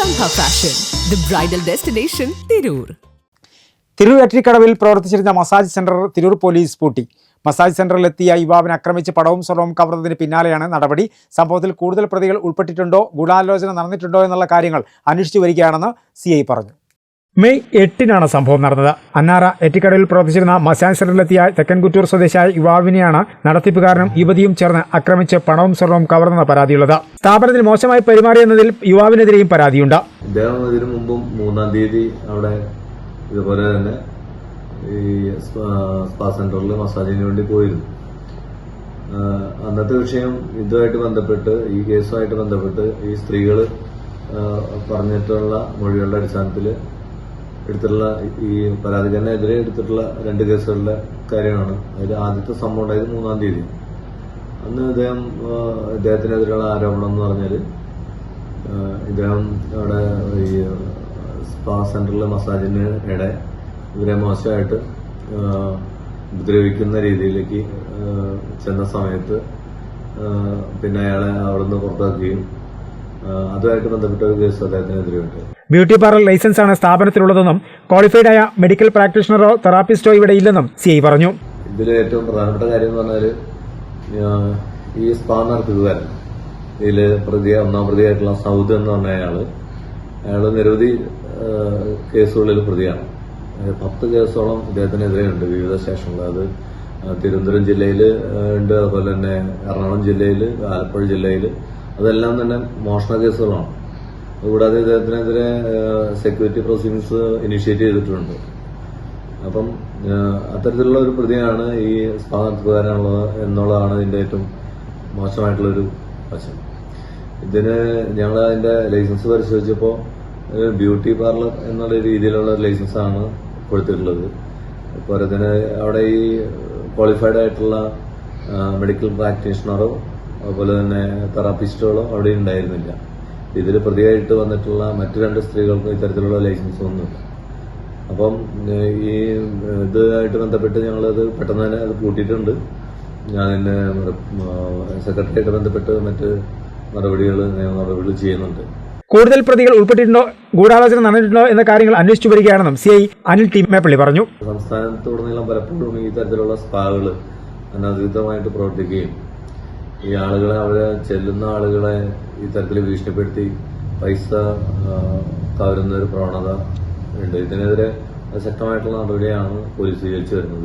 Sangha Fashion, the bridal destination, Tirur. Tirur എട്ടിക്കടവിൽ പ്രവർത്തിച്ചിരുന്ന massage centre Tirur police പൂട്ടി. Massage സെന്ററിലെത്തിയ യുവാവിനെ ആക്രമിച്ച് പണവും സ്വർണവും കവർന്നതിന് പിന്നാലെയാണ് നടപടി. സംഭവത്തിൽ കൂടുതൽ പ്രതികൾ ഉൾപ്പെട്ടിട്ടുണ്ടോ, ഗൂഢാലോചന നടന്നിട്ടുണ്ടോ എന്നുള്ള കാര്യങ്ങൾ അന്വേഷിച്ചു വരികയാണെന്ന് CI പറഞ്ഞു. മെയ് 8-നാണ് സംഭവം നടന്നത്. അന്നാറ എട്ടിക്കടവിൽ പ്രവർത്തിച്ചിരുന്ന മസാജ് സെന്ററിലെത്തിയ തെക്കൻകുറ്റൂർ സ്വദേശിയായ യുവാവിനെയാണ് നടത്തിപ്പുകാരനും യുവതിയും ചേർന്ന് ആക്രമിച്ച് പണവും സ്വർണവും കവർന്നെന്ന പരാതിയുള്ളത്. സ്ഥാപനത്തിൽ മോശമായി പെരുമാറിയെന്നതിൽ യുവാവിനെതിരെയും പരാതിയുണ്ട്. ഇതിനു മുമ്പും 3-ാം തീയതി അവിടെ ഇതുപോലെ തന്നെ ഈ സ്പാ സെന്ററിൽ മസാജിന് വേണ്ടി പോയിരുന്നു. അന്നത്തെ വിഷയം ഇതുമായിട്ട് ബന്ധപ്പെട്ട്, ഈ കേസുമായിട്ട് ബന്ധപ്പെട്ട് ഈ സ്ത്രീകൾ പറഞ്ഞിട്ടുള്ള മൊഴികളുടെ അടിസ്ഥാനത്തിൽ എടുത്തിട്ടുള്ള ഈ പരാതിക്കാരനെതിരെ എടുത്തിട്ടുള്ള 2 കേസുകളുടെ കാര്യമാണ്. അതിൽ ആദ്യത്തെ സംഭവം ഉണ്ടായത് 3-ാം തീയതി. അന്ന് ഇദ്ദേഹത്തിനെതിരെയുള്ള ആരോപണം എന്ന് പറഞ്ഞാൽ ഇദ്ദേഹം അവിടെ ഈ സ്പാ സെന്ററിലെ മസാജിന് ഇടെ ഇവരെ മോശമായിട്ട് ഉപദ്രവിക്കുന്ന രീതിയിലേക്ക് ചെന്ന സമയത്ത് പിന്നെ അയാളെ അവിടെ നിന്ന് പുറത്താക്കുകയും അതുമായിട്ട് ബന്ധപ്പെട്ട ഒരു കേസ് അദ്ദേഹത്തിനെതിരെയുണ്ട്. ബ്യൂട്ടി പാർലർ ലൈസൻസ് ആണ് സ്ഥാപനത്തിലുള്ളതെന്നും ക്വാളിഫൈഡ് ആയ മെഡിക്കൽ പ്രാക്ടീഷണറോ തെറാപ്പിസ്റ്റോ ഇവിടെ ഇല്ലെന്നും CI പറഞ്ഞു. ഇതിൽ ഏറ്റവും പ്രധാനപ്പെട്ട കാര്യം എന്ന് പറഞ്ഞാൽ ഈ സ്പാ നടത്തുകാരൻ, ഇതിൽ ഒന്നാം പ്രതിയായിട്ടുള്ള സൗദ് എന്ന് പറഞ്ഞ അയാള് നിരവധി കേസുകളിൽ പ്രതിയാണ്. 10 കേസോളം ഇദ്ദേഹത്തിനെതിരെ ഉണ്ട് വിവിധ സ്റ്റേഷനുകൾ. അത് തിരുവനന്തപുരം ജില്ലയിൽ ഉണ്ട്, അതുപോലെ തന്നെ എറണാകുളം ജില്ലയിൽ, ആലപ്പുഴ ജില്ലയിൽ. അതെല്ലാം തന്നെ മോഷണ കേസുകളാണ്. കൂടാതെ ഇദ്ദേഹത്തിനെതിരെ സെക്യൂരിറ്റി പ്രൊസീഡിങ്സ് ഇനിഷ്യേറ്റ് ചെയ്തിട്ടുണ്ട്. അപ്പം അത്തരത്തിലുള്ള ഒരു പ്രതിയാണ് ഈ സ്പാ നടത്തുകാരനുള്ളത് എന്നുള്ളതാണ് ഇതിന്റെ ഏറ്റവും മോശമായിട്ടുള്ളൊരു വശം. ഇതിന് ഞങ്ങൾ അതിന്റെ ലൈസൻസ് പരിശോധിച്ചപ്പോൾ ബ്യൂട്ടി പാർലർ എന്നുള്ള രീതിയിലുള്ള ലൈസൻസ് ആണ് കൊടുത്തിട്ടുള്ളത്. അതുപോലെ തന്നെ അവിടെ ഈ ക്വാളിഫൈഡ് ആയിട്ടുള്ള മെഡിക്കൽ പ്രാക്ടീഷണറോ അതുപോലെ തന്നെ തെറാപ്പിസ്റ്റുകളോ അവിടെ ഉണ്ടായിരുന്നില്ല. ഇതിൽ പ്രതിയായിട്ട് വന്നിട്ടുള്ള മറ്റു 2 സ്ത്രീകൾക്ക് ഇത്തരത്തിലുള്ള ലൈസൻസ് ഒന്നുമില്ല. അപ്പം ഈ ഇതുമായിട്ട് ബന്ധപ്പെട്ട് ഞങ്ങളത് പെട്ടെന്ന് തന്നെ അത് കൂട്ടിയിട്ടുണ്ട്. ഞാൻ തന്നെ സെക്രട്ടറിയായിട്ട് ബന്ധപ്പെട്ട് മറ്റ് നടപടികൾ ചെയ്യുന്നുണ്ട്. കൂടുതൽ പ്രതികൾ ഉൾപ്പെട്ടിട്ടുണ്ടോ, ഗൂഢാലോചന നടന്നിട്ടുണ്ടോ എന്ന കാര്യങ്ങൾ അന്വേഷിച്ചു വരികയാണെന്നും CI അനിൽ ടി മേപ്പള്ളി പറഞ്ഞു. സംസ്ഥാനത്തുടനീളം പലപ്പോഴും ഈ തരത്തിലുള്ള സ്പാകൾ അനധികൃതമായിട്ട് പ്രവർത്തിക്കുകയും ഈ ആളുകളെ, അവിടെ ചെല്ലുന്ന ആളുകളെ ഈ തരത്തിൽ ഭീഷണിപ്പെടുത്തി പൈസ കവരുന്ന ഒരു പ്രവണത ഉണ്ട്. ഇതിനെതിരെ ശക്തമായിട്ടുള്ള നടപടിയാണ് പോലീസ് സ്വീകരിച്ചു വരുന്നത്.